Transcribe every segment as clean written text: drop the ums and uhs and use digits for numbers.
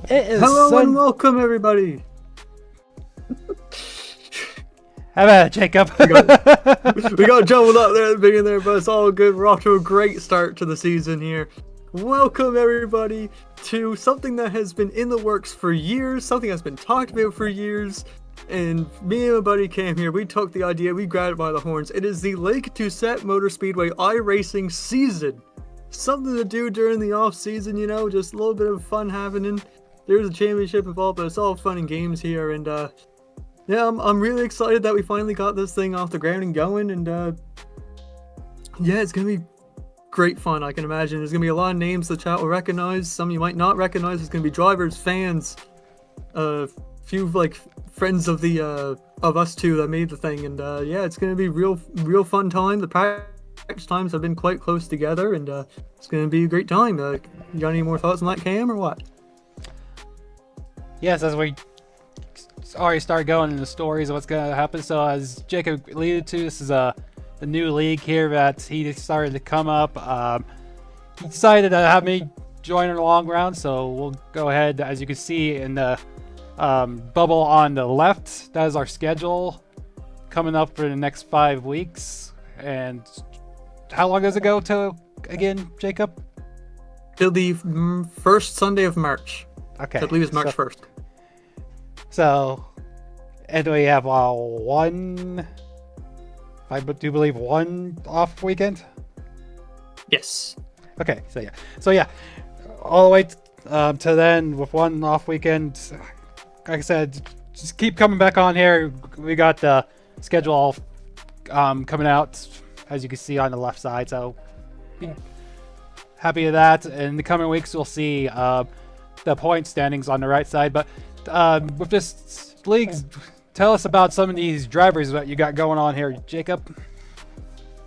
It is Hello and welcome, everybody. How about it, Jacob? We got jumbled up there at the beginning there, but it's all good. We're off to a great start to the season here. Welcome, everybody, to something that has been in the works for years, something that's been talked about for years. And me and my buddy came here. We took the idea, we grabbed it by the horns. It is the Lake Doucette Motor Speedway iRacing season. Something to do during the off season, you know, just a little bit of fun happening. There's a championship involved, but it's all fun and games here. And yeah, I'm really excited that we finally got this thing off the ground and going. And yeah, it's gonna be great fun. I can imagine there's gonna be a lot of names the chat will recognize. Some you might not recognize. There's gonna be drivers, fans, few like friends of the of us two that made the thing. And yeah, it's gonna be real fun time. The practice times have been quite close together, and it's gonna be a great time. You got any more thoughts on that, Cam, or what? Yes, as we already started going into the stories of what's going to happen. So as Jacob alluded to, this is the new league here that he started to come up. He decided to have me join in the long round, so we'll go ahead. As you can see in the bubble on the left, that is our schedule coming up for the next 5 weeks. And how long does it go to again, Jacob? Till the first Sunday of March. Okay, I believe it's March 1st. So, and we have one, I do believe, one off weekend? Yes. Okay, so yeah, all the way to then with one off weekend. Like I said, just keep coming back on here. We got the schedule coming out, as you can see on the left side, so be happy with that. In the coming weeks, we'll see the point standings on the right side. But with this league, tell us about some of these drivers that you got going on here, Jacob.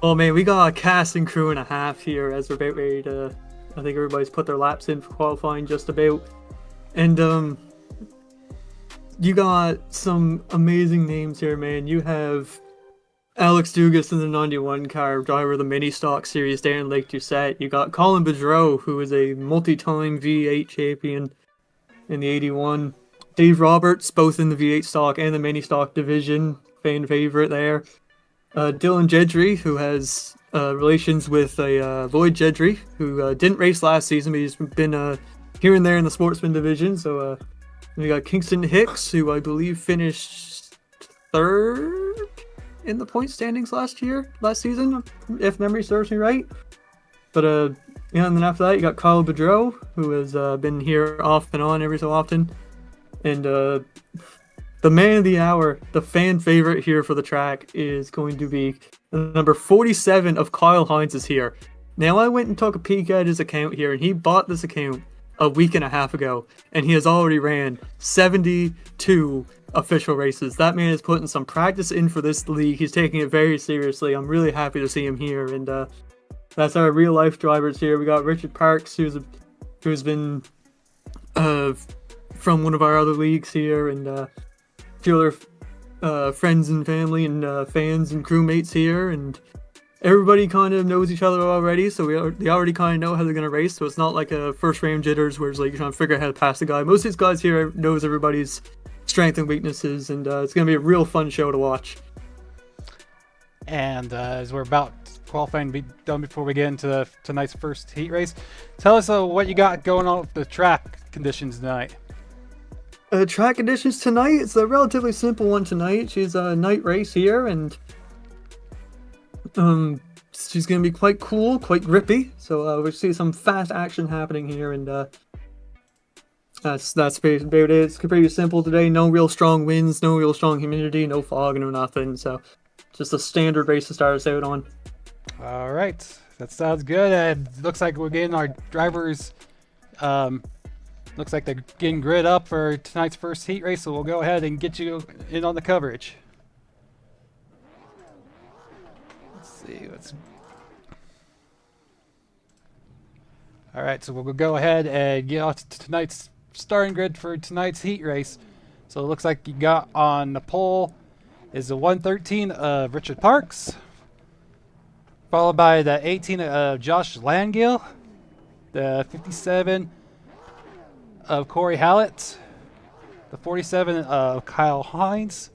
Oh man, we got a cast and crew and a half here as we're about ready to. I think everybody's put their laps in for qualifying just about, and you got some amazing names here, man. You have Alex Dugas in the 91 car, driver of the mini stock series down in Lake Doucette. You got Colin Boudreau, who is a multi-time V8 champion in the 81. Dave Roberts, both in the V8 stock and the mini stock division, fan favorite there. Dylan Jedry, who has relations with Lloyd Jedry, who didn't race last season, but he's been here and there in the sportsman division. So we got Kingston Hicks, who I believe finished third in the point standings last season, if memory serves me right. But yeah, and then after that you got Kyle Boudreau, who has been here off and on every so often, and the man of the hour, the fan favorite here for the track, is going to be number 47 of Kyle Hines is here. Now I went and took a peek at his account here, and he bought this account a week and a half ago, and he has already ran 72 official races. That man is putting some practice in for this league. He's taking it very seriously. I'm really happy to see him here, and that's our real life drivers here. We got Richard Parks, who's been from one of our other leagues here, and a few other friends and family and fans and crewmates here, and everybody kind of knows each other already, so they already kind of know how they're going to race, so it's not like a first round jitters where it's like you're trying to figure out how to pass the guy. Most of these guys here knows everybody's strengths and weaknesses, and it's going to be a real fun show to watch. And as we're about qualifying to be done before we get into tonight's first heat race, tell us what you got going on with the track conditions tonight. Track conditions tonight, it's a relatively simple one tonight. She's a night race here, and she's going to be quite cool, quite grippy, so we'll see some fast action happening here, and that's about it. It's pretty simple today. No real strong winds, no real strong humidity, no fog, no nothing, so just a standard race to start us out on. All right, that sounds good. And looks like we're getting our drivers, looks like they're getting grid up for tonight's first heat race, so we'll go ahead and get you in on the coverage. All right, so we'll go ahead and get off to tonight's starting grid for tonight's heat race. So it looks like you got on the pole is the 113 of Richard Parks, followed by the 18 of Josh Langill, the 57 of Corey Hallett, the 47 of Kyle Hines,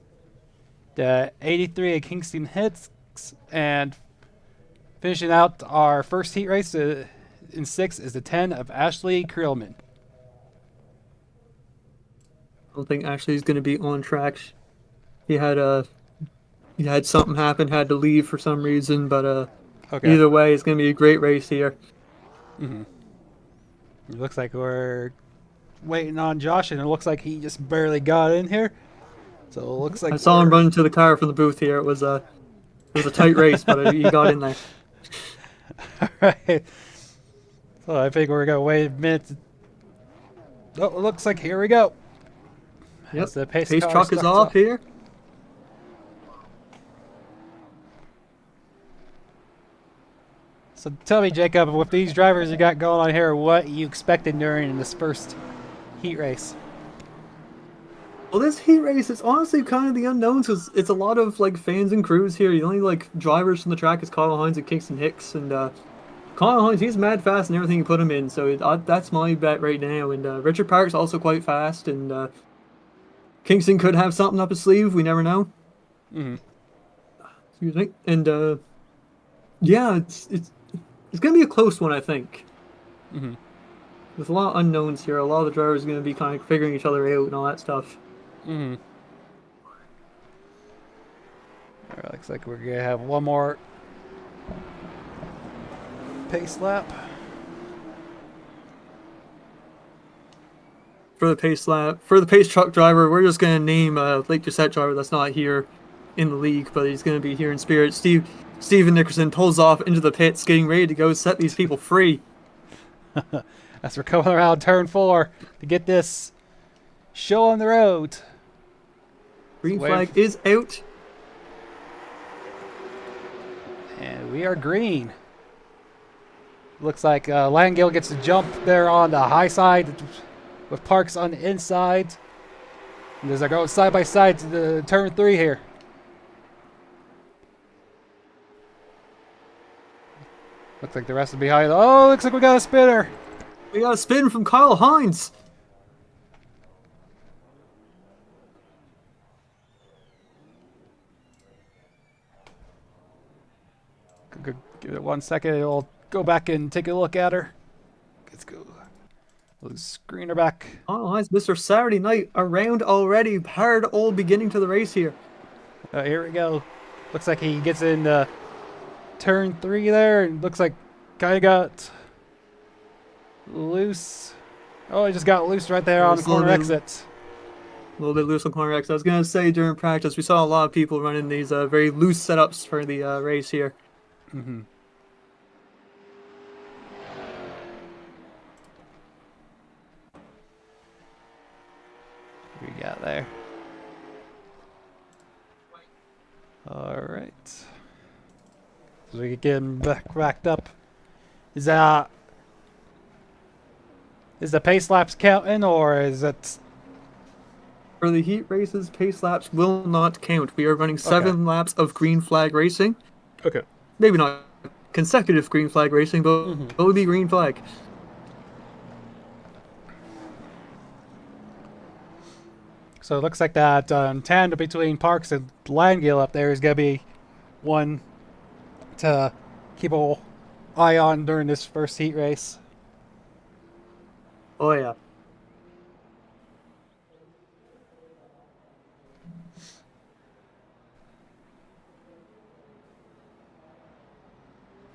the 83 of Kingston Hicks, and finishing out our first heat race in 6 is the 10 of Ashley Creelman. I don't think Ashley's going to be on track. He had something happen, had to leave for some reason, but Okay. either way, it's going to be a great race here. Mm-hmm. It looks like we're waiting on Josh, and it looks like he just barely got in here. So it looks like I saw him run to the car from the booth here. It was a tight race, but he got in there. All right. So I think we're gonna wait a minute. Oh, it looks like here we go. Yep. As the pace car truck is starts off here. So tell me, Jacob, with these drivers you got going on here, what you expected during this first heat race? Well, this heat race is honestly kind of the unknowns because it's a lot of like fans and crews here. The only like drivers from the track is Kyle Hines and Kingston Hicks, and Kyle Hines, he's mad fast in everything you put him in, so that's my bet right now. And Richard Park's also quite fast, and Kingston could have something up his sleeve. We never know. Mm-hmm. Excuse me. And yeah, it's gonna be a close one, I think. Mm-hmm. With a lot of unknowns here, a lot of the drivers are gonna be kind of figuring each other out and all that stuff. Mm-hmm. All right, looks like we're gonna have one more pace lap. For the pace truck driver, we're just gonna name a Lake Doucette driver that's not here in the league, but he's gonna be here in spirit. Steven Nickerson pulls off into the pits, getting ready to go set these people free. As we're coming around turn 4 to get this show on the road. Green flag is out. And we are green. Looks like Langill gets a jump there on the high side with Parks on the inside. And as I go side by side to the turn 3 here. Looks like the rest is behind. Oh, looks like we got a spinner. We got a spin from Kyle Hines. Give it 1 second. I'll go back and take a look at her. Let's go. Let's screen her back. Kyle Hines, Mr. Saturday Night, around already. Hard old beginning to the race here. Here we go. Looks like he gets in turn 3 there, and looks like kind of got loose. Oh, he just got loose right there on the corner exit. A little bit loose on corner exit. I was going to say during practice, we saw a lot of people running these very loose setups for the race here. Mm-hmm. We got there. All right. So we get him backed up. Is the pace laps counting, or is it? For the heat races, pace laps will not count. We are running 7 laps of green flag racing. Okay. Maybe not consecutive green flag racing, but it will be green flag. So it looks like that tandem between Parks and Langill up there is going to be one to keep an eye on during this first heat race. Oh, yeah.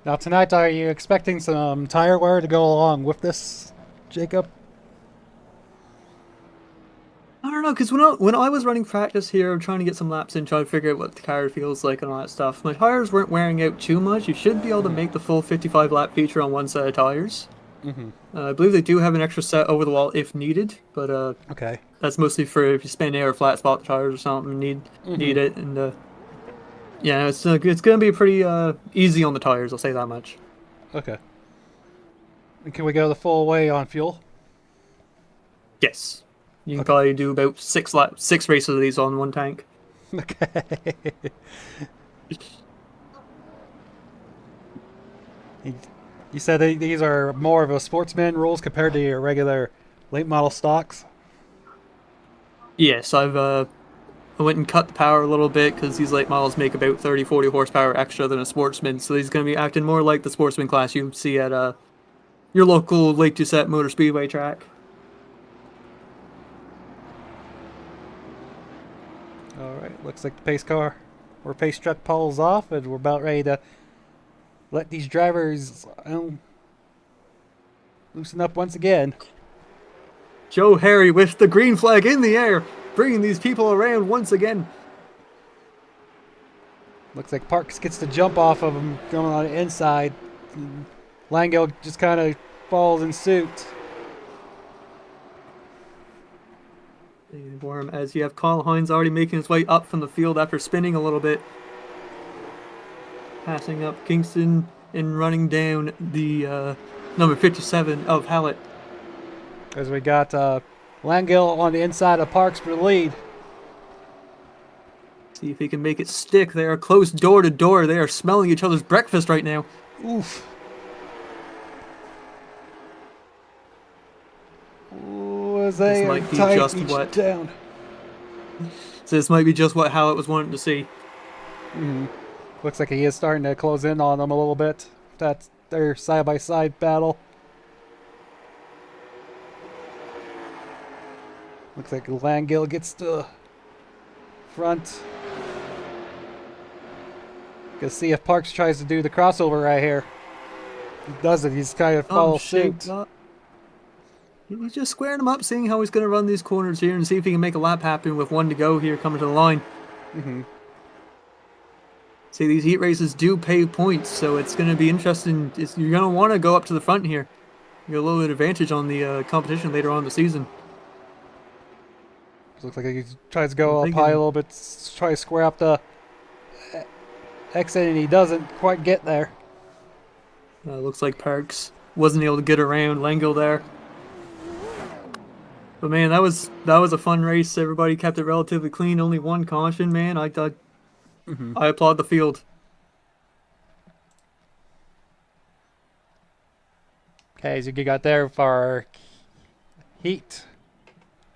Now tonight, are you expecting some tire wear to go along with this, Jacob? I don't know, because when I was running practice here, trying to get some laps in, trying to figure out what the car feels like and all that stuff, my tires weren't wearing out too much. You should be able to make the full 55 lap feature on one set of tires. Mm-hmm. I believe they do have an extra set over the wall if needed, but okay, that's mostly for if you spin out or flat spot the tires or something, need it, and yeah, it's gonna be pretty easy on the tires. I'll say that much. Okay. And can we go the full way on fuel? Yes, you can probably do about 6 races of these on one tank. Okay. You said these are more of a sportsman rules compared to your regular late model stocks. Yes, I went and cut the power a little bit because these late models make about 30-40 horsepower extra than a sportsman, so he's going to be acting more like the sportsman class you see at your local Lake Doucette Motor Speedway track. All right, looks like the pace car or pace truck pulls off, and we're about ready to let these drivers loosen up once again. Joe Harry with the green flag in the air, bringing these people around once again. Looks like Parks gets the jump off of him going on the inside. Langell just kind of falls in suit. For him, as you have Colin Hines already making his way up from the field after spinning a little bit. Passing up Kingston and running down the number 57 of Hallett. As we got Langell on the inside of Parks for the lead. See if he can make it stick. They are close door to door. They are smelling each other's breakfast right now. Oof. Was This might be just what down. So this might be just what Hallett was wanting to see. Looks like he is starting to close in on them a little bit. That's their side-by-side battle. Looks like Langell gets the front. Gonna see if Parks tries to do the crossover right here. He does it. He's kind of follow suit. He's just squaring him up, seeing how he's going to run these corners here and see if he can make a lap happen with one to go here coming to the line. See, these heat races do pay points, so it's going to be interesting. You're going to want to go up to the front here. You get a little bit of advantage on the competition later on in the season. Looks like he tries to go up high a little bit, try to square up the exit, and he doesn't quite get there. Looks like Parks wasn't able to get around Langell there. But man, that was a fun race. Everybody kept it relatively clean. Only one caution, man. I applaud the field. Okay, so you got there for our heat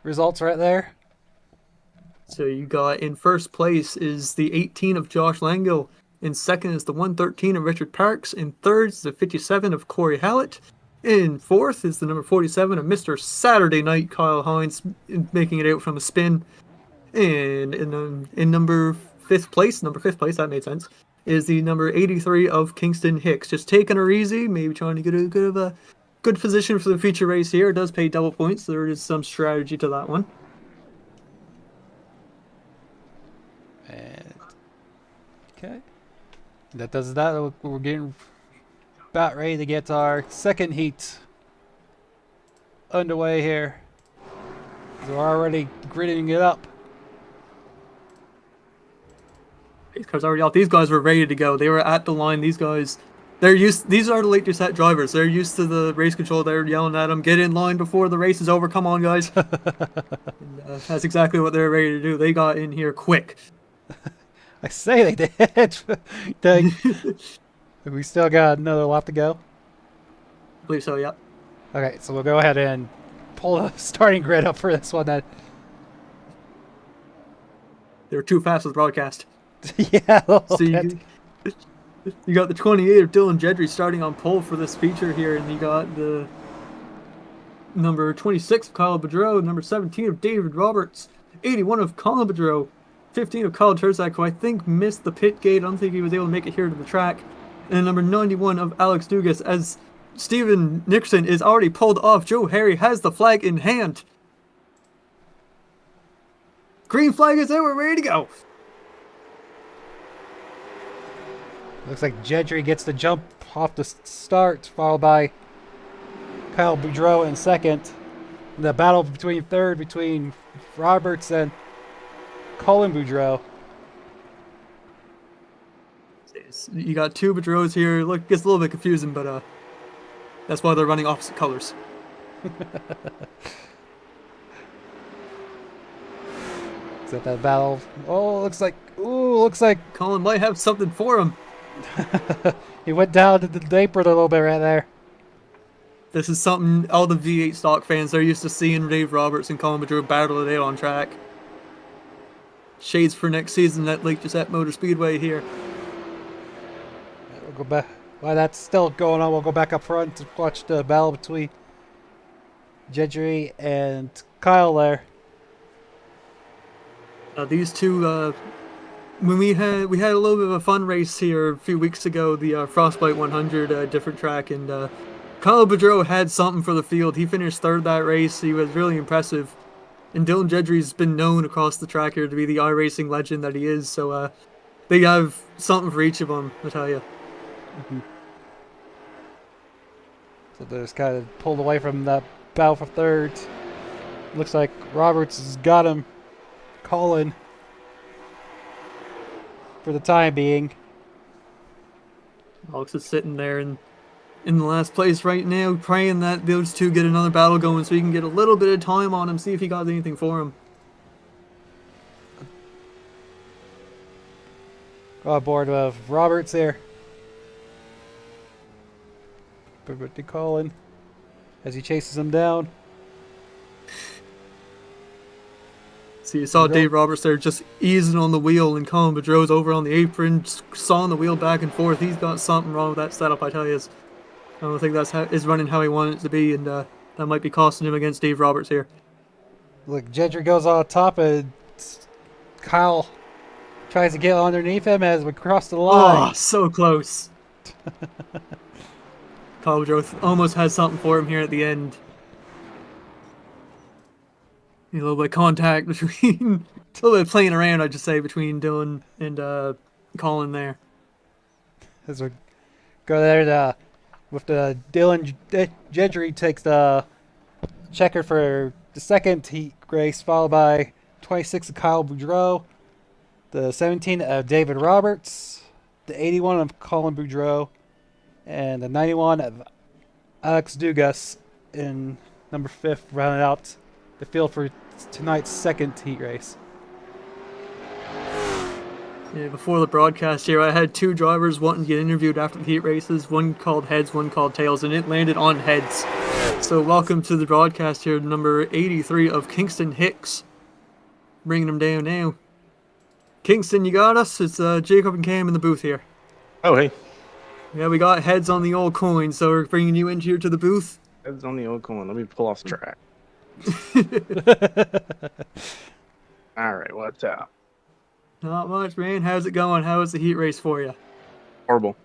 results right there. So you got in first place is the 18 of Josh Langell. In second is the 113 of Richard Parks. In third is the 57 of Corey Hallett. In fourth is the number 47 of Mr. Saturday Night, Kyle Hines, making it out from a spin. And in number fifth place, that made sense, is the number 83 of Kingston Hicks. Just taking her easy, maybe trying to get a good position for the feature race here. It does pay double points, so there is some strategy to that one. And okay, that does that. We're getting about ready to get our second heat underway here. So we're already gritting it up. These cars already out. These guys were ready to go. They were at the line. These guys, these are the Lake Doucette drivers. They're used to the race control. They're yelling at them, get in line before the race is over. Come on, guys. And, that's exactly what they're ready to do. They got in here quick. I say they did. We still got another lap to go. I believe so, yeah. Okay, so we'll go ahead and pull the starting grid up for this one then. They were too fast with the broadcast. Yeah, a little So bit. you got the 28 of Dylan Jedry starting on pole for this feature here, and you got the number 26 of Kyle Boudreau, number 17 of David Roberts, 81 of Colin Boudreau, 15 of Kyle Terzak, who I think missed the pit gate. I don't think he was able to make it here to the track. And number 91 of Alex Dugas, as Steven Nickerson is already pulled off. Joe Harry has the flag in hand. Green flag is there, we're ready to go. Looks like Jedry gets the jump off the start, followed by Kyle Boudreau in second. The battle between Roberts and Colin Boudreau. You got two Boudreaux here. Look, gets a little bit confusing, but that's why they're running opposite colors. Is that that battle? Oh, looks like Colin might have something for him. he went down to the apron a little bit right there. This is something all the V8 stock fans are used to seeing Dave Roberts and Colin Boudreau battle it out on track. Shades for next season at Lake Doucette Motor Speedway here. We'll go back. While that's still going on, we'll go back up front to watch the battle between Jedry and Kyle there. These two, when we had a little bit of a fun race here a few weeks ago, the Frostbite 100 different track, and Kyle Boudreau had something for the field. He finished third that race. He was really impressive. And Dylan Jedry's been known across the track here to be the iRacing legend that he is. So they have something for each of them, I tell you. Mm-hmm. So they're just kind of pulled away from that battle for third. Looks like Roberts has got him. Colin for the time being. Alex is sitting there in the last place right now, praying that those two get another battle going so he can get a little bit of time on him, see if he got anything for him. Go aboard with Roberts here. To Colin as he chases him down. So you saw Dave Roberts there just easing on the wheel, and Colin Boudreau's over on the apron, sawing the wheel back and forth. He's got something wrong with that setup, I tell you. I don't think that's is running how he wanted it to be, and that might be costing him against Dave Roberts here. Look, Jedry goes on top, and Kyle tries to get underneath him as we cross the line. Oh, so close. Kyle Boudreau almost has something for him here at the end. A little bit of contact between, a little bit of playing around, I'd just say, between Dylan and Colin there. As we go there with the Dylan Jedry takes the checker for the second heat race, followed by 26 of Kyle Boudreau, the 17 of David Roberts, the 81 of Colin Boudreau, and the 91 of Alex Dugas in number 5, rounding out the field for tonight's second heat race. Yeah, before the broadcast here, I had two drivers wanting to get interviewed after the heat races. One called heads, one called tails, and it landed on heads. So welcome to the broadcast here, number 83 of Kingston Hicks. Bringing him down now. Kingston, you got us? It's Jacob and Cam in the booth here. Oh, hey. Yeah, we got heads on the old coin, so we're bringing you in here to the booth. Heads on the old coin. Let me pull off the track. Alright, what's up? Not much, man. How's it going? How was the heat race for you? Horrible.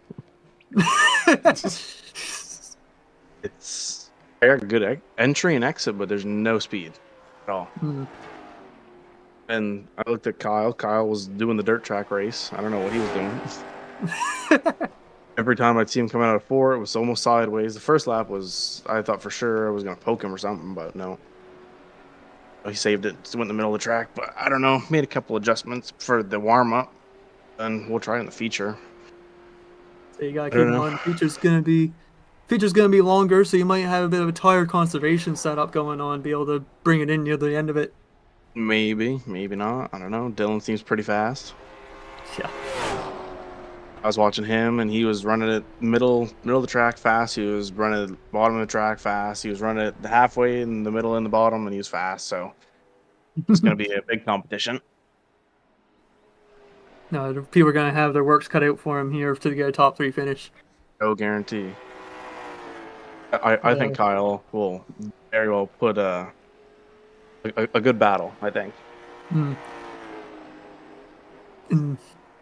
It's I got good entry and exit, but there's no speed at all. Hmm. And I looked at Kyle. Kyle was doing the dirt track race. I don't know what he was doing. Every time I'd see him coming out of 4, it was almost sideways. The first lap was, I thought for sure I was going to poke him or something, but no. He saved it, went in the middle of the track, but I don't know. Made a couple adjustments for the warm-up, and we'll try it in the feature. So you gotta keep in mind, feature's gonna be longer, so you might have a bit of a tire conservation setup going on, be able to bring it in near the end of it. Maybe, maybe not. I don't know. Dylan seems pretty fast. Yeah. I was watching him, and he was running it middle of the track fast. He was running the bottom of the track fast. He was running it halfway in the middle and the bottom, and he was fast. So it's going to be a big competition. No, people are gonna have their works cut out for him here to get a top 3 finish. No guarantee. I think Kyle will very well put a good battle, I think.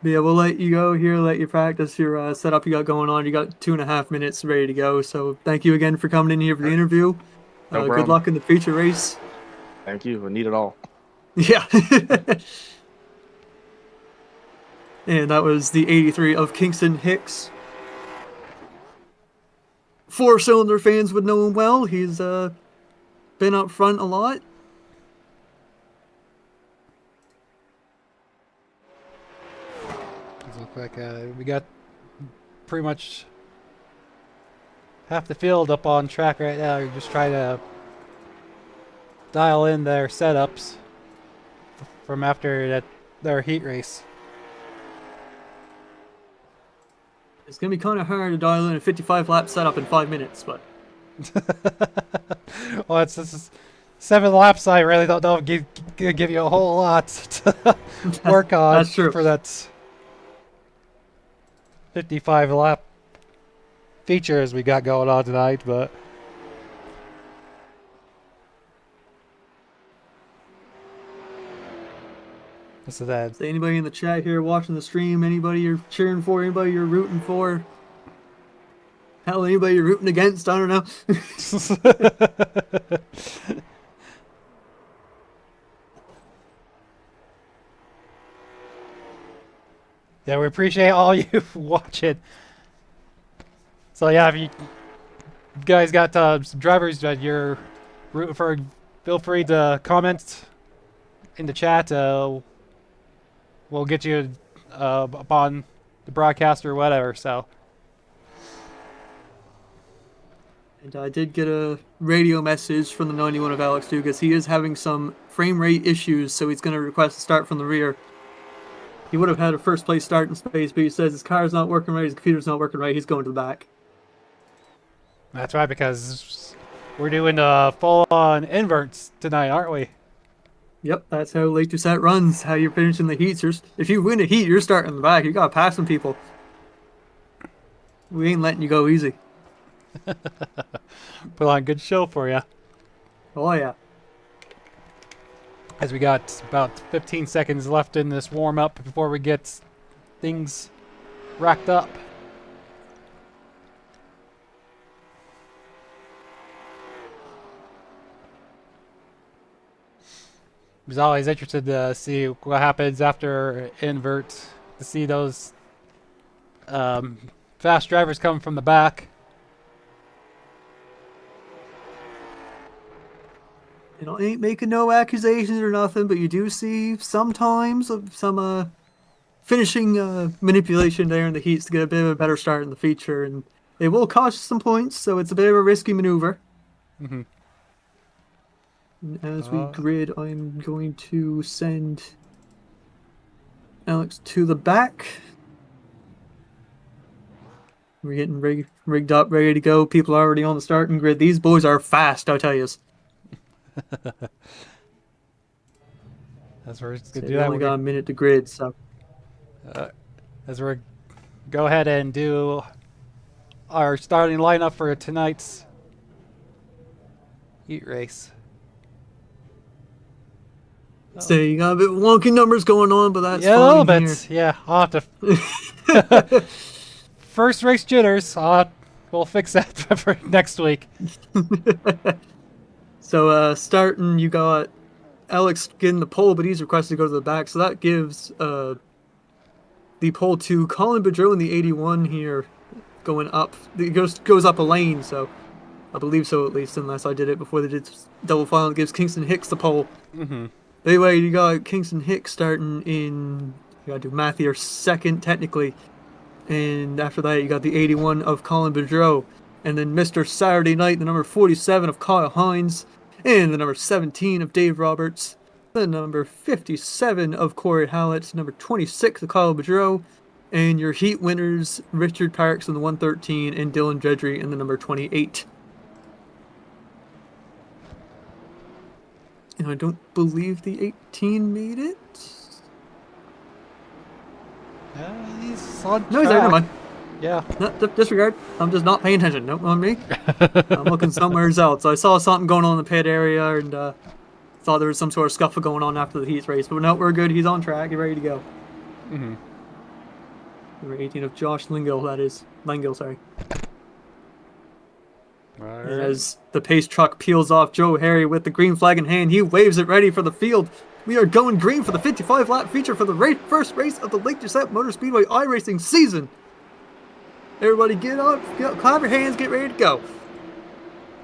Yeah, we'll let you go here, let you practice your setup you got going on. You got 2.5 minutes ready to go, so thank you again for coming in here for the interview. No good problem. luck in the feature race. Thank you. I need it all. Yeah. And that was the 83 of Kingston Hicks. 4-cylinder fans would know him well. He's been up front a lot. Look like we got pretty much half the field up on track right now. You're just trying to dial in their setups from after their heat race. It's going to be kind of hard to dial in a 55 lap setup in 5 minutes, but Well, this is 7 laps. I really don't know if give you a whole lot to work on That's true. for that 55 lap features we got going on tonight, but this is that. So anybody in the chat here watching the stream, anybody you're cheering for, anybody you're rooting for, hell, anybody you're rooting against, I don't know. Yeah, we appreciate all you watching. So yeah, if you guys got some drivers that you're rooting for, feel free to comment in the chat. We'll get you up on the broadcast or whatever. So. And I did get a radio message from the 91 of Alex Dugas. He is having some frame rate issues, so he's going to request a start from the rear. He would have had a first place start in space, but he says his car's not working right, his computer's not working right, he's going to the back. That's right, because we're doing full-on inverts tonight, aren't we? Yep, that's how Lake Doucette runs, how you're finishing the heats. If you win a heat, you're starting in the back. You got to pass some people. We ain't letting you go easy. Put on a good show for you. Oh, yeah. As we got about 15 seconds left in this warm-up before we get things racked up. I was always interested to see what happens after invert, to see those fast drivers come from the back. You know, ain't making no accusations or nothing, but you do see sometimes some finishing manipulation there in the heats to get a bit of a better start in the feature, and they will cost you some points, so it's a bit of a risky maneuver. Mm-hmm. As we grid, I'm going to send Alex to the back. We're getting rigged up, ready to go. People are already on the starting grid. These boys are fast, I tell you. As we're So gonna we do that, only got a minute to grid, so as we're go ahead and do our starting lineup for tonight's heat race. so you got a bit wonky numbers going on, but that's Yeah, a fine little here. bit. Yeah, I'll have to. First race jitters. We'll fix that for next week. So starting, you got Alex getting the pole, but he's requested to go to the back, so that gives the pole to Colin Boudreau in the 81 here, going up. It goes up a lane, so I believe so at least, unless I did it before they did double final. It gives Kingston Hicks the pole. Mm-hmm. Anyway, you got Kingston Hicks starting in, you gotta do math here, second technically. And after that, you got the 81 of Colin Boudreau. And then Mr. Saturday Night, the number 47 of Kyle Hines. And the number 17 of Dave Roberts. The number 57 of Corey Hallett. Number 26 of Kyle Boudreau. And your heat winners, Richard Parks in the 113 and Dylan Jedry in the number 28. And I don't believe the 18 made it. He's on No, he's there, never track. mind. Yeah. No, disregard. I'm just not paying attention. Nope, on me. I'm looking somewhere else. I saw something going on in the pit area and thought there was some sort of scuffle going on after the heat race. But no, we're good. He's on track. He's ready to go. Mm-hmm. Number 18 of Josh Lingill, that is. Lingill, sorry. Right. And as the pace truck peels off Joe Harry with the green flag in hand, he waves it ready for the field. We are going green for the 55-lap feature for the first race of the Lake Doucette Motor Speedway iRacing season. Everybody get up, clap your hands, get ready to go.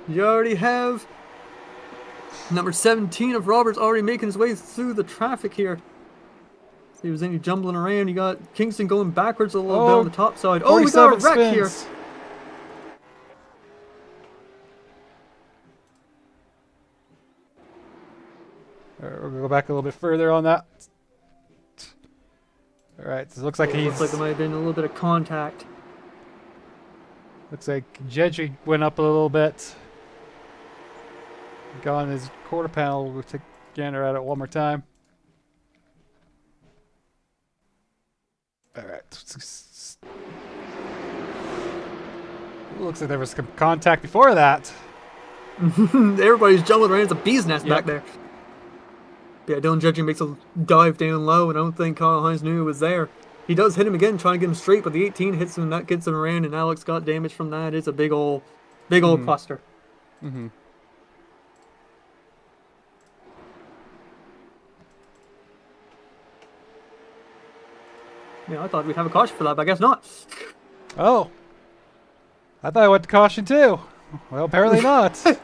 You already have number 17 of Roberts already making his way through the traffic here. See if there's any jumbling around. You got Kingston going backwards a little bit on the top side. Oh, we got a wreck here. We'll go back a little bit further on that. All right, so it looks like Looks like there might have been a little bit of contact. Looks like Jedry went up a little bit. Go on his quarter panel. We'll take a gander at it one more time. All right. Looks like there was some contact before that. Everybody's jumping around. It's a bee's nest Yep. back there. Yeah, Dylan Gentry makes a dive down low, and I don't think Kyle Hines knew it was there. He does hit him again, trying to get him straight, but the 18 hits him, and that gets him around, and Alex got damage from that. It's a big old cluster. Mm-hmm. Yeah, I thought we'd have a caution for that, but I guess not. Oh. I thought I went to caution too. Well, apparently not. So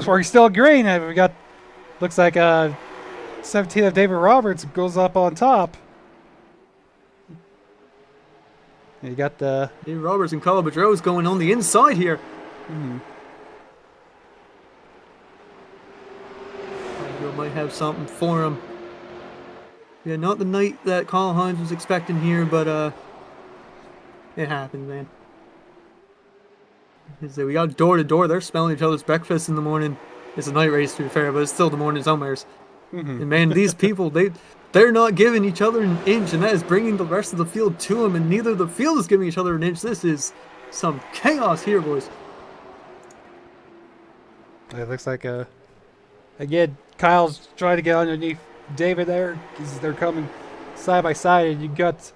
we're still green, and we got, looks like 17 of David Roberts goes up on top. And you got the... Dave Roberts and Kyle Bedrose going on the inside here. Mm-hmm. You might have something for him. Yeah, not the night that Kyle Hines was expecting here, but it happened, man. We got door to door. They're smelling each other's breakfast in the morning. It's a night race, to be fair, but it's still the morning somewheres. Mm-hmm. And man, these people, they're not giving each other an inch, and that is bringing the rest of the field to them, and neither the field is giving each other an inch. This is some chaos here, boys. It looks like again, Kyle's trying to get underneath David there. They're coming side by side, and you got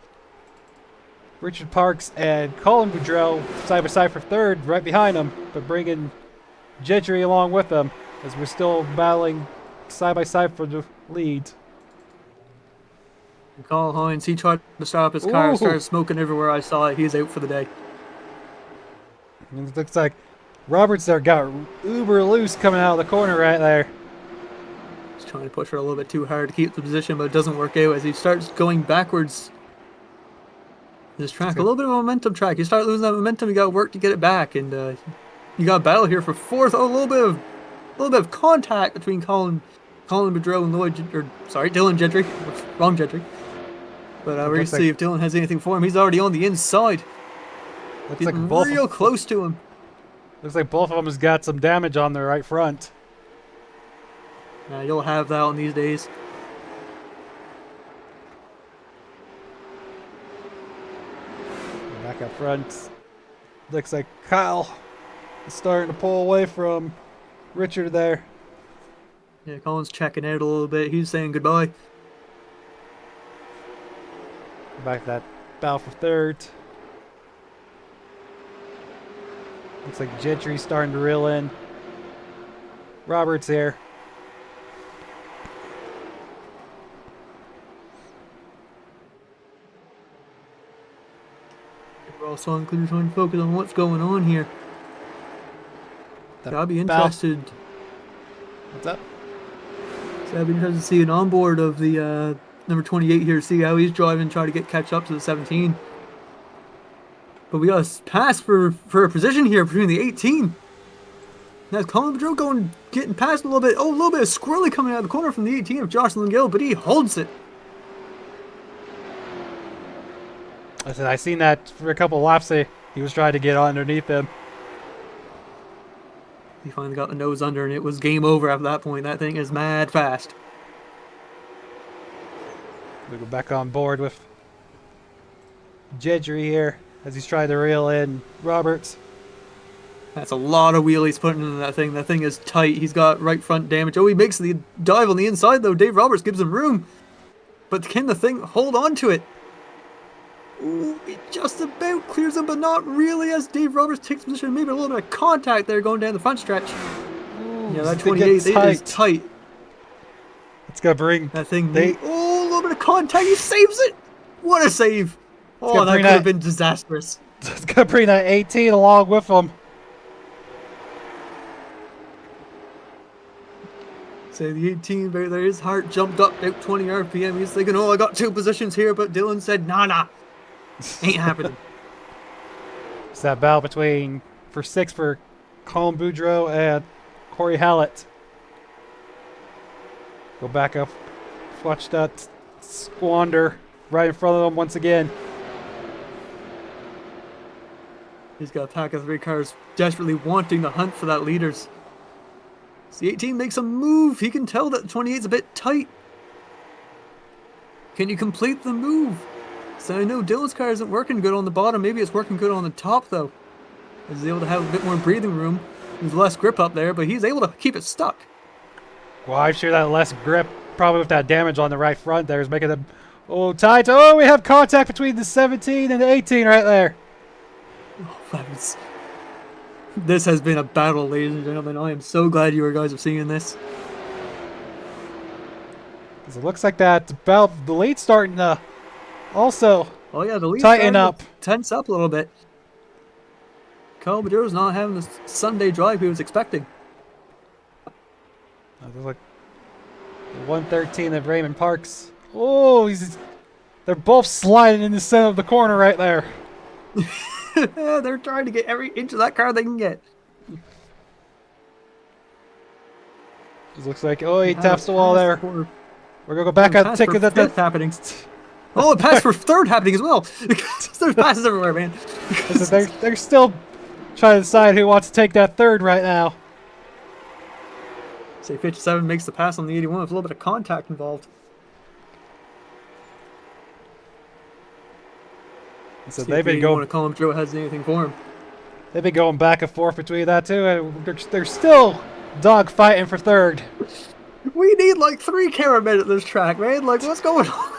Richard Parks and Colin Boudreau side by side for third, right behind them, but bringing Gentry along with them as we're still battling side by side for the lead. And Kyle Hines, he tried to stop his car, Ooh. started smoking everywhere I saw it. He's out for the day. And it looks like Roberts there got uber loose coming out of the corner right there. He's trying to push her a little bit too hard to keep the position, but it doesn't work out as he starts going backwards. This track, a little bit of a momentum track. You start losing that momentum, you got to work to get it back, and you got a battle here for fourth. Oh, a little bit of contact between Colin Boudreau and Dylan Gentry. Wrong Gentry. But we're going to see if Dylan has anything for him. He's already on the inside. Looks Getting like real close to him. Looks like both of them has got some damage on their right front. You'll have that on these days. Back up front. Looks like Kyle is starting to pull away from Richard there. Yeah, Colin's checking out a little bit. He's saying goodbye. Back to that battle for third. Looks like Gentry's starting to reel in. Roberts here. We're also trying to focus on what's going on here. The I'd be battle- interested. What's up? So I'd be interested to see an onboard of the number 28 here, see how he's driving, try to catch up to the 17. But we got a pass for a position here between the 18. Now Colin Boudreau getting past a little bit. Oh, a little bit of squirrely coming out of the corner from the 18 of Jocelyn Gill, but he holds it. I said I seen that for a couple of laps. He was trying to get underneath him. He finally got the nose under, and it was game over after that point. That thing is mad fast. We go back on board with Gentry here as he's trying to reel in Roberts. That's a lot of wheel he's putting into that thing. That thing is tight. He's got right front damage. Oh, he makes the dive on the inside, though. Dave Roberts gives him room. But can the thing hold on to it? Ooh, it just about clears him, but not really, as Dave Roberts takes position. Maybe a little bit of contact there going down the front stretch. Yeah, that 28 is tight. It's going to bring... That thing... Oh, a little bit of contact. He saves it. What a save. Oh, that could have been disastrous. It's going to bring that 18 along with him. So the 18, there his heart jumped up about 20 RPM. He's thinking, oh, I got two positions here, but Dylan said, nah. Ain't happening. It's that battle between for Colin Boudreau and Corey Hallett. Go back up. Watch that squander right in front of them once again. He's got a pack of 3 cars desperately wanting to hunt for that leaders. So the 18 makes a move. He can tell that the 28's a bit tight. Can you complete the move? So I know Dylan's car isn't working good on the bottom. Maybe it's working good on the top, though. He's able to have a bit more breathing room. There's less grip up there, but he's able to keep it stuck. Well, I'm sure that less grip, probably with that damage on the right front there, is making them tight. Oh, we have contact between the 17 and the 18 right there. Oh, this has been a battle, ladies and gentlemen. I am so glad you guys are seeing this. Because it looks like that the lead's starting to also Oh yeah, the lead's tighten starting up. to tense up a little bit. Kyle Maduro's not having the Sunday drive he was expecting. There's like 113 of Raymond Parks. Oh, they're both sliding in the center of the corner right there. They're trying to get every inch of that car they can get. It looks like, he taps the wall there. We're going to go back out ticket that fifth happening. Oh, a pass for third happening as well. There's passes everywhere, man. They're still trying to decide who wants to take that third right now. Say 57 makes the pass on the 81 with a little bit of contact involved. So they've been going. Want to call him Joe has anything for him? They've been going back and forth between that too, and they're still dog fighting for third. We need like 3 cameramen at this track, man. Like, what's going on?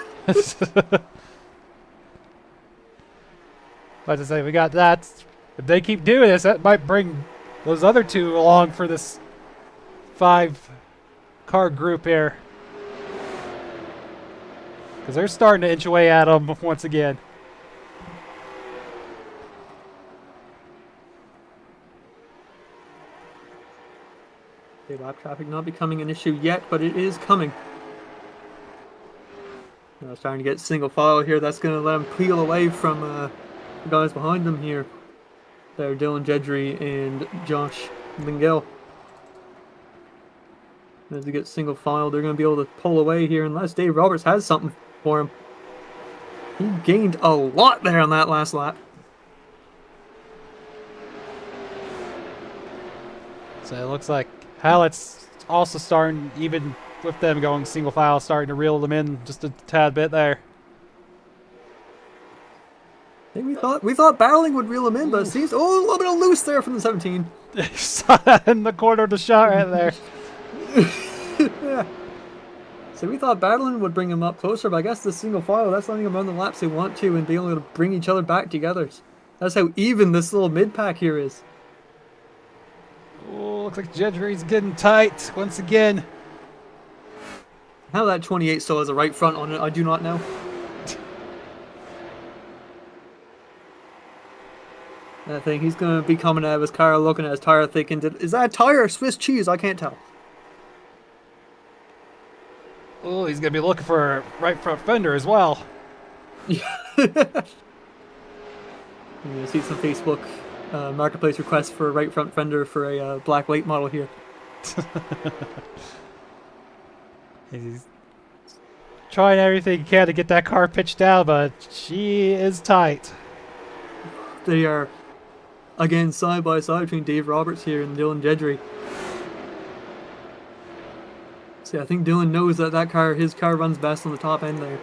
Like I say, we got that. If they keep doing this, that might bring those other 2 along for this 5-car group here. Because they're starting to inch away at them once again. Lap traffic not becoming an issue yet, but it is coming. Now starting to get single file here. That's going to let them peel away from the guys behind them here. They're Dylan Jedry and Josh Lingell. As they get single file, they're going to be able to pull away here unless Dave Roberts has something for him. He gained a lot there on that last lap. So it looks like Hallett's also starting, even with them going single file, starting to reel them in just a tad bit there. I think we thought barreling would reel him in, but it seems a little bit of loose there from the 17. Saw that in the corner of the shot right there. Yeah. So we thought battling would bring him up closer, but I guess the single file, that's letting them run the laps they want to and be able to bring each other back together. That's how even this little mid-pack here is. Oh, looks like Jedry's getting tight once again. How that 28 still has a right front on it, I do not know. I think he's going to be coming out of his car looking at his tire thinking, is that a tire or Swiss cheese? I can't tell. Oh, he's going to be looking for a right front fender as well. Yeah. You're going to see some Facebook marketplace requests for a right front fender for a black late model here. He's trying everything he can to get that car pitched down, but she is tight. They are, again, side by side between Dave Roberts here and Dylan Jedry. See, I think Dylan knows that his car runs best on the top end there.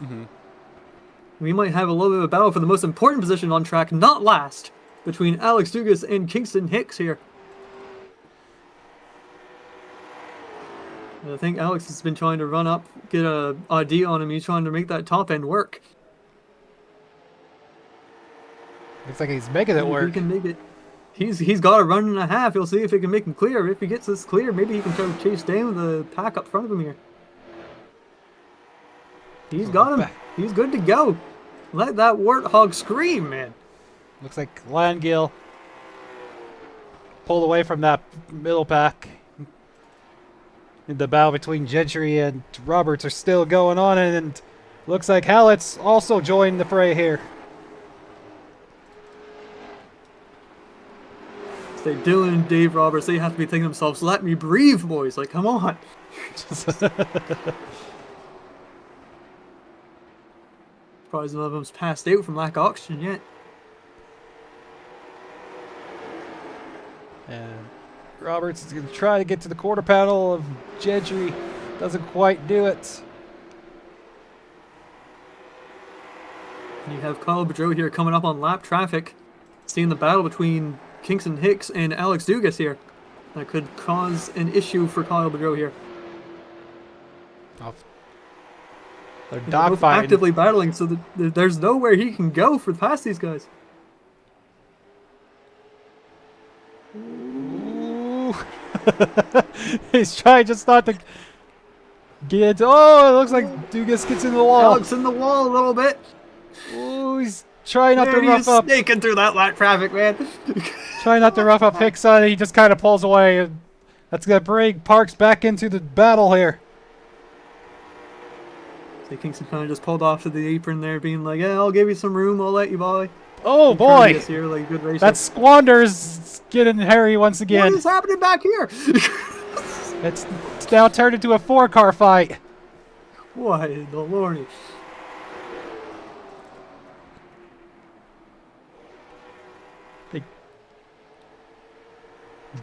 Mm-hmm. We might have a little bit of a battle for the most important position on track, not last, between Alex Dugas and Kingston Hicks here. And I think Alex has been trying to run up, get a ID on him. He's trying to make that top end work. Looks like he's making it work. He can make it. He's got a run and a half. He'll see if he can make him clear. If he gets this clear, maybe he can try to chase down the pack up front of him here. He's got him. He's good to go. Let that warthog scream, man. Looks like Langill pulled away from that middle pack. The battle between Gentry and Roberts are still going on, and looks like Hallett's also joined the fray here. Say Dylan and Dave Roberts, they have to be thinking to themselves, let me breathe, boys. Like, come on. Probably none of them's passed out from lack of oxygen yet. And Roberts is going to try to get to the quarter panel of Gentry. Doesn't quite do it. And you have Kyle Boudreau here coming up on lap traffic. Seeing the battle between Kingston Hicks and Alex Dugas here. That could cause an issue for Kyle Boudreau here. Oh. They're They're both dogfighting. actively battling, so there's nowhere he can go for past these guys. Ooh. He's trying just not to get. Oh, it looks like Dugas gets in the wall. Alex in the wall a little bit. Ooh, he's trying not to Man, rough he's up. snaking through that lap traffic, man. Trying not to rough up Hicks on it. He just kind of pulls away. That's going to bring Parks back into the battle here. So Kingston kind of just pulled off to the apron there, being like, yeah, I'll give you some room, I'll let you by. Oh, boy. Here, like, good racer. That Squander's getting hairy once again. What is happening back here? It's now turned into a 4-car fight. What in the lordy?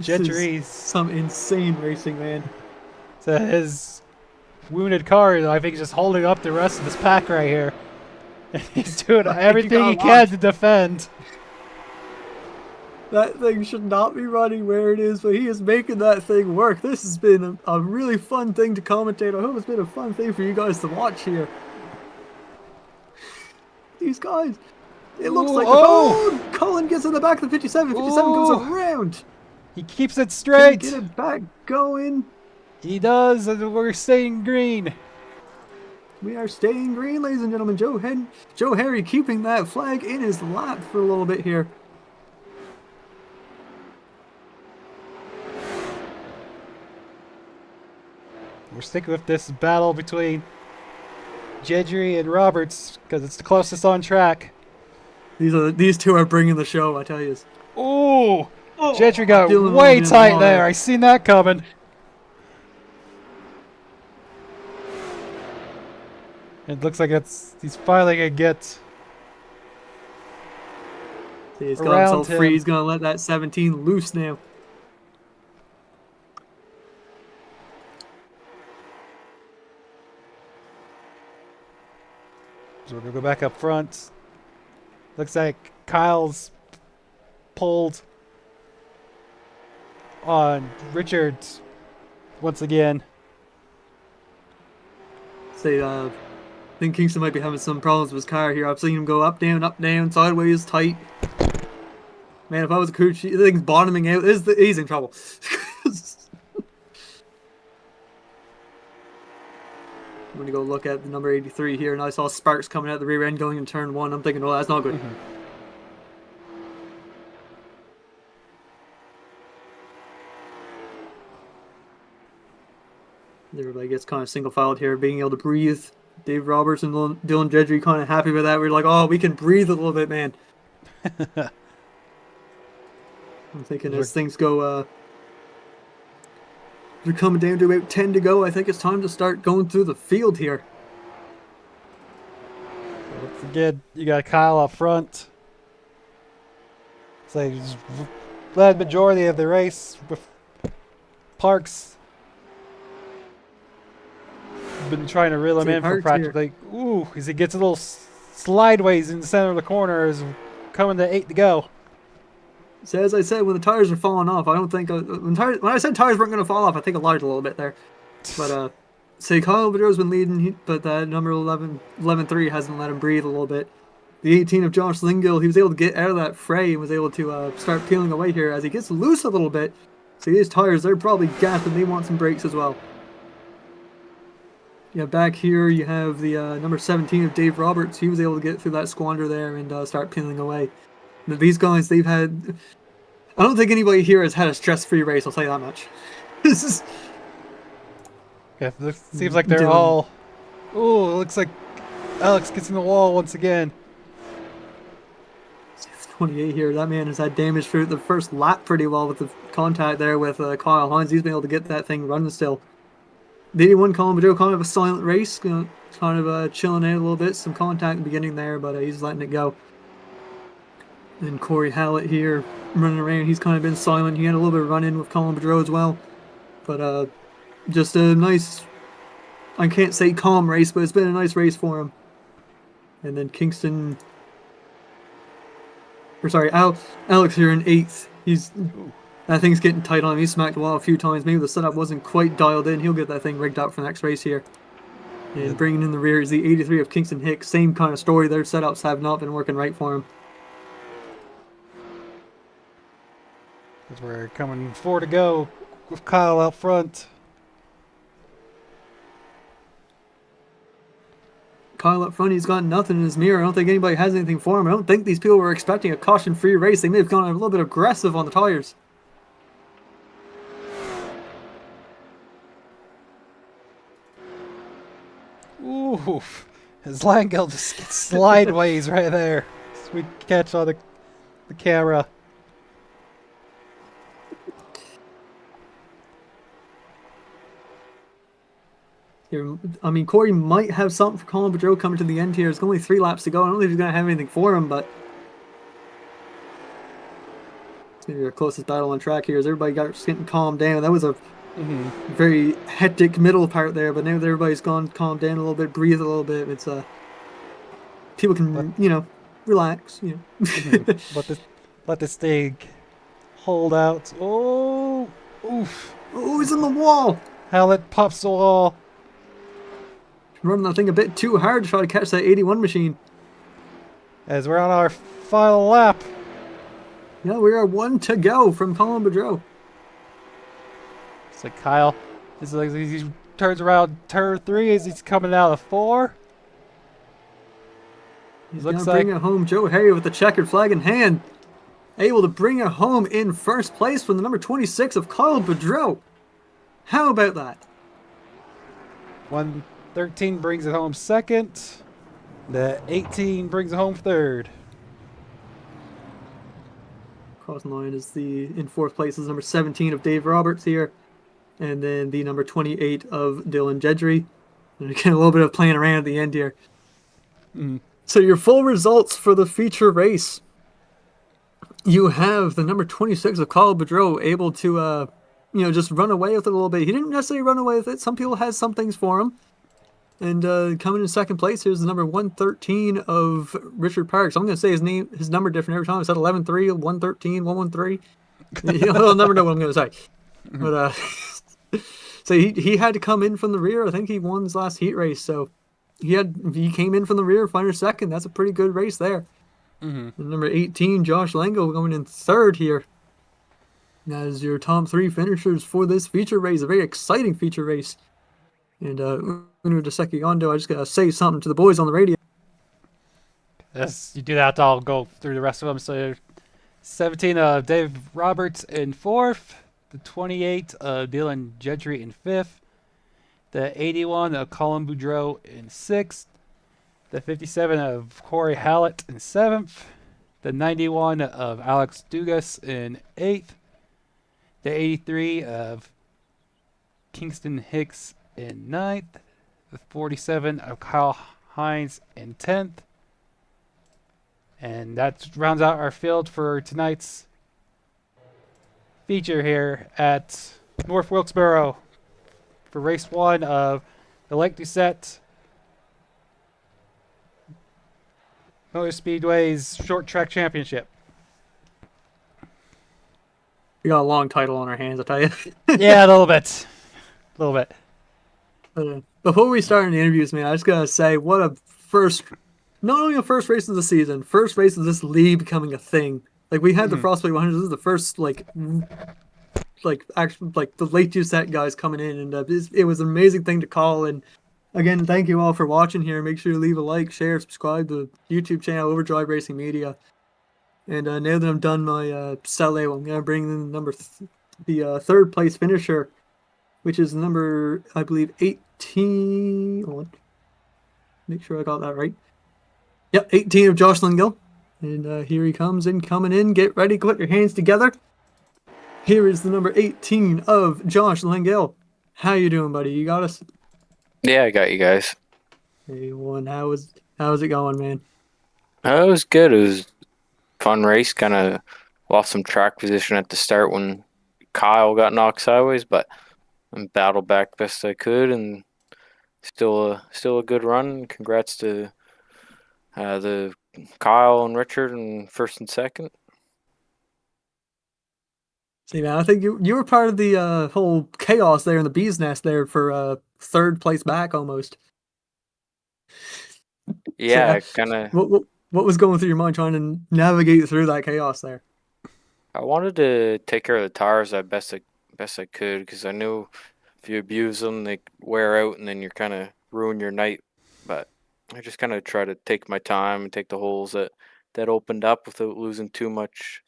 Gentry's Some insane racing, man. so his wounded car, I think, is just holding up the rest of this pack right here. And he's doing everything he can to defend. That thing should not be running where it is, but he is making that thing work. This has been a really fun thing to commentate. I hope it's been a fun thing for you guys to watch here. These guys, it looks like Colin gets in the back of the 57. 57 goes around. He keeps it Can he straight. get it back going. He does, and we're staying green. We are staying green, ladies and gentlemen. Joe Harry keeping that flag in his lap for a little bit here. We're sticking with this battle between Gentry and Roberts because it's the closest on track. These two are bringing the show, I tell you. Ooh! Gentry got Dylan way Williams tight won. there. I seen that coming. It looks like he's finally gonna get See, he's got around himself free. him. He's gonna let that 17 loose now. So we're gonna go back up front. Looks like Kyle's pulled on Richards once again. Say, I think Kingston might be having some problems with his car here. I've seen him go up, down, sideways, tight. Man, if I was a coach, the thing's bottoming out. He's in trouble. I'm going to go look at the number 83 here, and I saw sparks coming out the rear end going in turn 1. I'm thinking, oh, that's not good. Everybody gets kind of single-filed here, being able to breathe. Dave Roberts and Dylan Gentry kind of happy with that. We're like, oh, we can breathe a little bit, man. I'm thinking as things go, they're coming down to about 10 to go. I think it's time to start going through the field here. Once again, you got Kyle up front. So he's led majority of the race with Parks. Been trying to reel him in for practically. Ooh, as he gets a little slideways in the center of the corner, is coming to 8 to go. So as I said, when the tires are falling off, I don't think when I said tires weren't going to fall off, I think I lied a little bit there. But say Kyle Boudreau's been leading, but that number 11-3 hasn't let him breathe a little bit. The 18 of Josh Lingill, he was able to get out of that fray and was able to start peeling away here as he gets loose a little bit. So these tires, they're probably gapped and they want some brakes as well. Yeah, back here you have the number 17 of Dave Roberts. He was able to get through that squander there and start peeling away. Now, these guys, they've had... I don't think anybody here has had a stress-free race, I'll tell you that much. This is... Yeah, it seems like they're all... Ooh, it looks like Alex gets in the wall once again. 28 here. That man has had damage through the first lap pretty well with the contact there with Kyle Hines. He's been able to get that thing running still. The 81 Colin Boudreau, kind of a silent race, kind of chilling out a little bit. Some contact in the beginning there, but he's letting it go. And Corey Hallett here running around. He's kind of been silent. He had a little bit of run-in with Colin Boudreau as well. But just a nice, I can't say calm race, but it's been a nice race for him. And then Kingston, or sorry, Alex here in 8th. That thing's getting tight on him. He smacked the wall a few times. Maybe the setup wasn't quite dialed in. He'll get that thing rigged up for the next race here. And bringing in the rear is the 83 of Kingston Hicks. Same kind of story. Their setups have not been working right for him. As we're coming 4 to go with Kyle out front. Kyle up front, he's got nothing in his mirror. I don't think anybody has anything for him. I don't think these people were expecting a caution-free race. They may have gone a little bit aggressive on the tires. Ooh, his Langell just gets sideways right there. Sweet catch on the camera. I mean, Corey might have something for Colin Boudreau coming to the end here. There's only 3 laps to go. I don't think he's going to have anything for him, but it's going to be our closest battle on track here as everybody got just getting calmed down. That was a very hectic middle part there, but now that everybody's gone calmed down a little bit, breathe a little bit, it's people can, relax, Let this thing hold out. Oh, oof. Oh, he's in the wall! Hallett pops the wall. Running that thing a bit too hard to try to catch that 81 machine. As we're on our final lap. Yeah, we are 1 to go from Colin Boudreau. It's like Kyle. It's like he turns around turn 3 as he's coming out of 4. He's going to bring it home. Joe Harry with the checkered flag in hand. Able to bring it home in first place from the number 26 of Kyle Boudreau. How about that? 113 brings it home second. The 18 brings it home third. Crossing the line is in 4th place is number 17 of Dave Roberts here. And then the number 28 of Dylan Jedry. And again, a little bit of playing around at the end here. So your full results for the feature race. You have the number 26 of Kyle Boudreau able to, just run away with it a little bit. He didn't necessarily run away with it. Some people had some things for him. And coming in second place, here's the number 113 of Richard Parks. I'm going to say his number different every time. I said 11-3, 113, 113. You'll never know what I'm going to say. But so he had to come in from the rear. I think he won his last heat race. So he came in from the rear, finished second. That's a pretty good race there. Number 18, Josh Lango, going in third here. As your top 3 finishers for this feature race, a very exciting feature race. And Uno de Secondo, I just got to say something to the boys on the radio. Yes, you do that, I'll go through the rest of them. So 17 of Dave Roberts in 4th. The 28 of Dylan Jedry in 5th. The 81 of Colin Boudreau in 6th. The 57 of Corey Hallett in 7th. The 91 of Alex Dugas in 8th. The 83 of Kingston Hicks in 9th. The 47 of Kyle Hines in 10th. And that rounds out our field for tonight's feature here at North Wilkesboro for race 1 of the Lake Doucette Motor Speedway's Short Track Championship. We got a long title on our hands, I'll tell you. Yeah, a little bit. A little bit. Before we start the interviews, man, I just got to say, what a not only a first race of the season, first race of this league becoming a thing. Like, we had the Frostbite 100, this is the first, actually, the Lake Doucette guys coming in, and it was an amazing thing to call. And again, thank you all for watching here. Make sure you leave a like, share, subscribe to the YouTube channel, Overdrive Racing Media. And now that I'm done my sell out, I'm going to bring in the third place finisher, which is number, I believe, 18. Hold on. Make sure I got that right. Yep, 18 of Josh Lingill. And here he comes coming in. Get ready, put your hands together. Here is the number 18 of Josh Lingill. How you doing, buddy? You got us? Yeah, I got you guys. Hey, one. How's it going, man? It was good. It was fun race. Kind of lost some track position at the start when Kyle got knocked sideways, but I battled back best I could, and still a good run. Congrats to the Kyle and Richard in first and second. See, man, I think you were part of the whole chaos there in the bee's nest there for third place back almost. Yeah, So, kind of. what was going through your mind trying to navigate through that chaos there? I wanted to take care of the tires as best I could, because I knew if you abuse them, they wear out, and then you're kind of ruin your night. But I just kind of try to take my time and take the holes that opened up without losing too much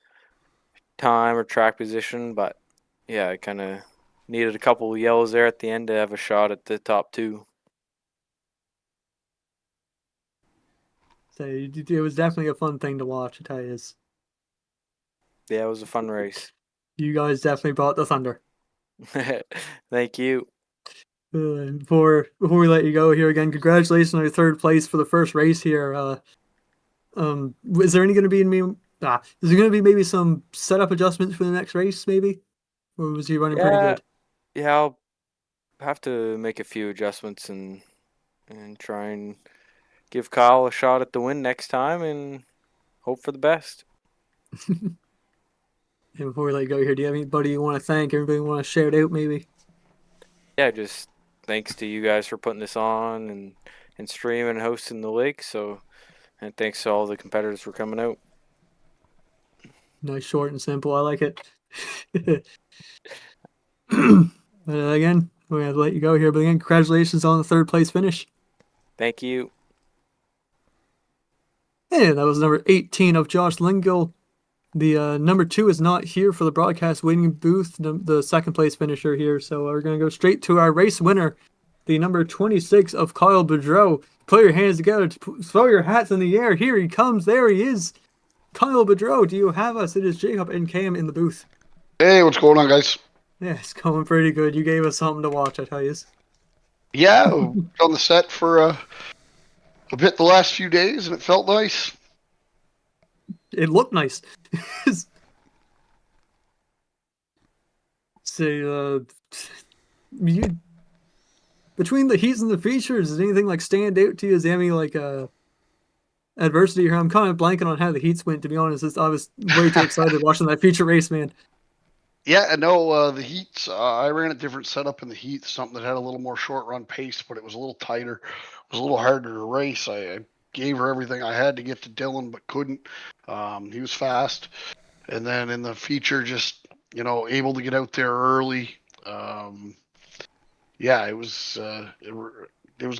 time or track position. But yeah, I kind of needed a couple of yellows there at the end to have a shot at the top two. So it was definitely a fun thing to watch, I tell you. Yeah, it was a fun race. You guys definitely brought the thunder. Thank you. Before we let you go here again, congratulations on your third place for the first race here. Is there going to be maybe some setup adjustments for the next race, maybe? Or was he running pretty good? Yeah, I'll have to make a few adjustments and try and give Kyle a shot at the win next time and hope for the best. And before we let you go here, do you have anybody you want to thank? Everybody want to shout out, maybe? Yeah, just thanks to you guys for putting this on and streaming and hosting the lake. And thanks to all the competitors for coming out. Nice, short and simple. I like it. Again, we're going to let you go here. But again, congratulations on the third place finish. Thank you. And that was number 18 of Josh Lingill. The number 2 is not here for the broadcast waiting booth, the second place finisher here. So we're going to go straight to our race winner, the number 26 of Kyle Boudreau. Put your hands together, throw your hats in the air. Here he comes. There he is. Kyle Boudreau, do you have us? It is Jacob and Cam in the booth. Hey, what's going on, guys? Yeah, it's going pretty good. You gave us something to watch, I tell you. Yeah, on the set for a bit the last few days, and it felt nice. It looked nice. So, you between the heats and the features, does anything like stand out to you? Is there any like adversity here? I'm kind of blanking on how the heats went. To be honest, I was way too excited watching that feature race, man. Yeah, no, the heats. I ran a different setup in the heats, something that had a little more short run pace, but it was a little tighter. It was a little harder to race. I gave her everything I had to get to Dylan, but couldn't. He was fast, and then in the feature, just able to get out there early. Yeah, it was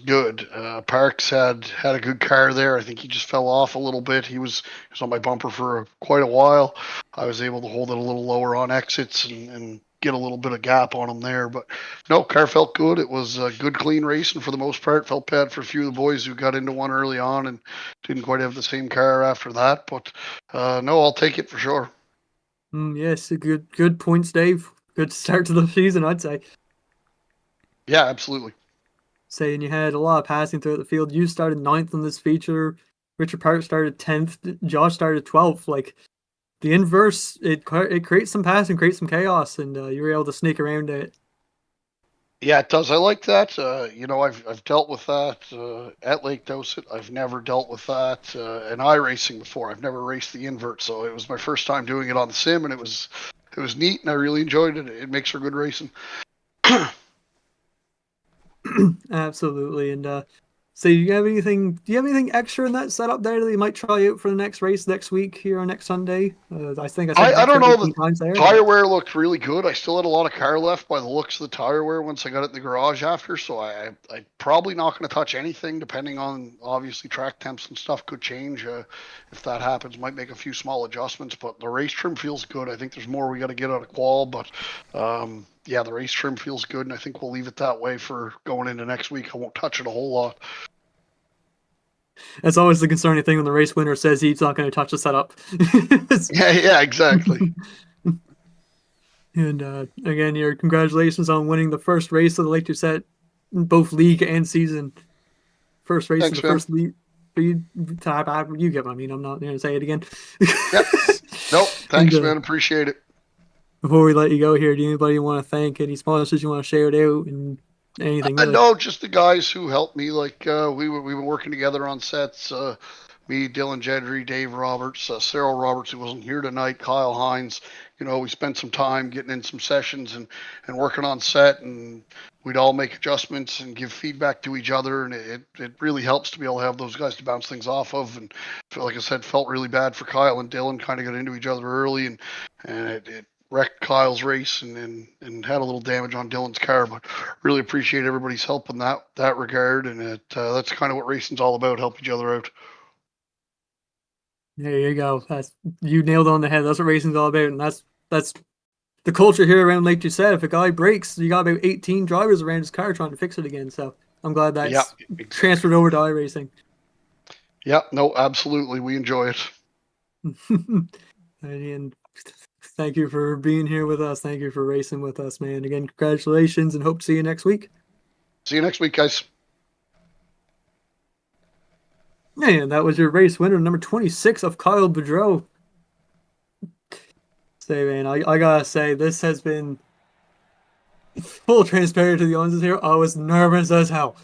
good. Parks had a good car there. I think he just fell off a little bit. He was on my bumper for quite a while. I was able to hold it a little lower on exits and get a little bit of gap on him there. But no, car felt good. It was good, clean racing for the most part. Felt bad for a few of the boys who got into one early on and didn't quite have the same car after that. But no, I'll take it for sure. Yes, good points, Dave. Good start to the season, I'd say. Yeah, absolutely. Saying you had a lot of passing throughout the field. You started 9th in this feature. Richard Park started 10th. Josh started 12th. Like the inverse, it creates some passing, creates some chaos, and you were able to sneak around it. Yeah, it does. I like that. I've dealt with that at Lake Doucette. I've never dealt with that in iRacing before. I've never raced the invert, so it was my first time doing it on the sim, and it was neat, and I really enjoyed it. It makes for good racing. Absolutely. And so do you have anything extra in that setup there that you might try out for the next race next week here on next Sunday? I think I don't know. The there, tire wear looked really good. I still had a lot of car left by the looks of the tire wear once I got it in the garage after, so I'm probably not going to touch anything, depending on obviously track temps and stuff could change. If that happens, might make a few small adjustments, but the race trim feels good. I think there's more we got to get out of qual, but yeah, the race trim feels good, and I think we'll leave it that way for going into next week. I won't touch it a whole lot. That's always the concerning thing when the race winner says he's not going to touch the setup. Yeah, exactly. And again, your congratulations on winning the first race of the Lake Doucette, both league and season. First race Thanks, of the first league. you get what I mean. I'm not going to say it again. Yep. Nope. Thanks, And, man. Appreciate it. Before we let you go here, do anybody you want to thank? Any sponsors you want to shout out? And anything really? No, just the guys who helped me. Like we've been working together on sets. Me, Dylan Jedry, Dave Roberts, Cyril Roberts, who wasn't here tonight, Kyle Hines. We spent some time getting in some sessions and working on set, and we'd all make adjustments and give feedback to each other, and it really helps to be able to have those guys to bounce things off of. And like I said, felt really bad for Kyle and Dylan. Kind of got into each other early, and it wrecked Kyle's race and had a little damage on Dylan's car. But really appreciate everybody's help in that regard, and that's kind of what racing's all about: help each other out. There you go. You nailed it on the head. That's what racing's all about, and that's the culture here around Lake Doucette. If a guy breaks, you got about 18 drivers around his car trying to fix it again. So I'm glad that's transferred over to iRacing. Yeah, no, absolutely. We enjoy it. And thank you for being here with us. Thank you for racing with us, man. Again, congratulations, and hope to see you next week. See you next week, guys. And that was your race winner, number 26 of Kyle Boudreau. Say, man, I gotta say, this has been full transparency to the audience here. I was nervous as hell.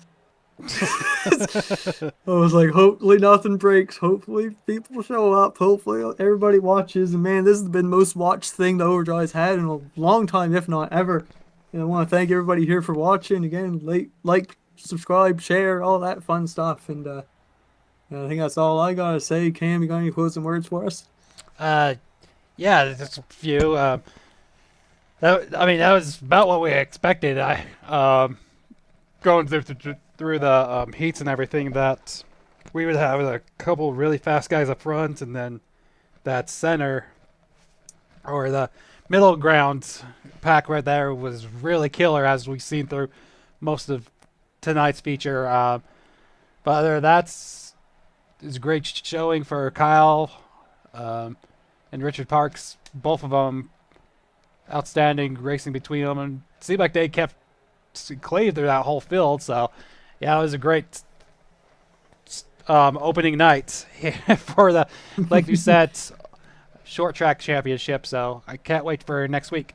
I was like, hopefully nothing breaks. Hopefully people show up. Hopefully everybody watches. And man, this has been the most watched thing the Overdrive's had in a long time, if not ever. And I want to thank everybody here for watching. Again, like, subscribe, share, all that fun stuff. And I think that's all I gotta say. Cam, you got any closing words for us? Yeah, just a few. That was about what we expected. Going through the heats and everything, that we would have a couple really fast guys up front, and then that center or the middle ground pack right there was really killer, as we've seen through most of tonight's feature. But that's a great showing for Kyle and Richard Parks. Both of them outstanding racing between them, and it seemed like they kept clean through that whole field. So yeah, it was a great opening night for the Lake Doucette Short Track Championship. So I can't wait for next week.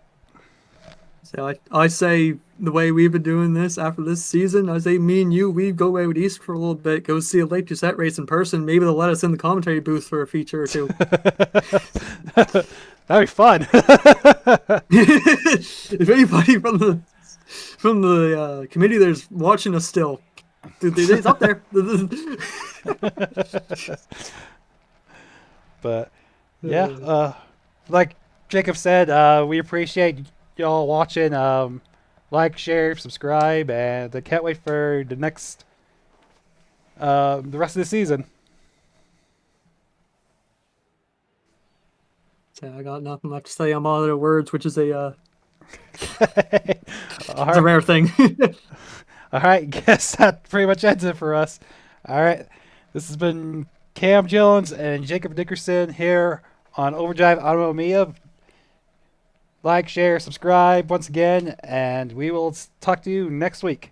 So I say, the way we've been doing this after this season, I say me and you, we go out east for a little bit, go see a Lake Doucette race in person. Maybe they'll let us in the commentary booth for a feature or two. That'd be fun. If anybody from the committee there's watching us still, it's up there. But yeah, like Jacob said, we appreciate y'all watching. Like, share, subscribe, and I can't wait for the next the rest of the season. So I got nothing left to say. I'm all out of words, which is a it's a rare thing. All right, guess that pretty much ends it for us. All right, this has been Cam Jones and Jacob Dickerson here on Overdrive Automotive Media. Like, share, subscribe once again, and we will talk to you next week.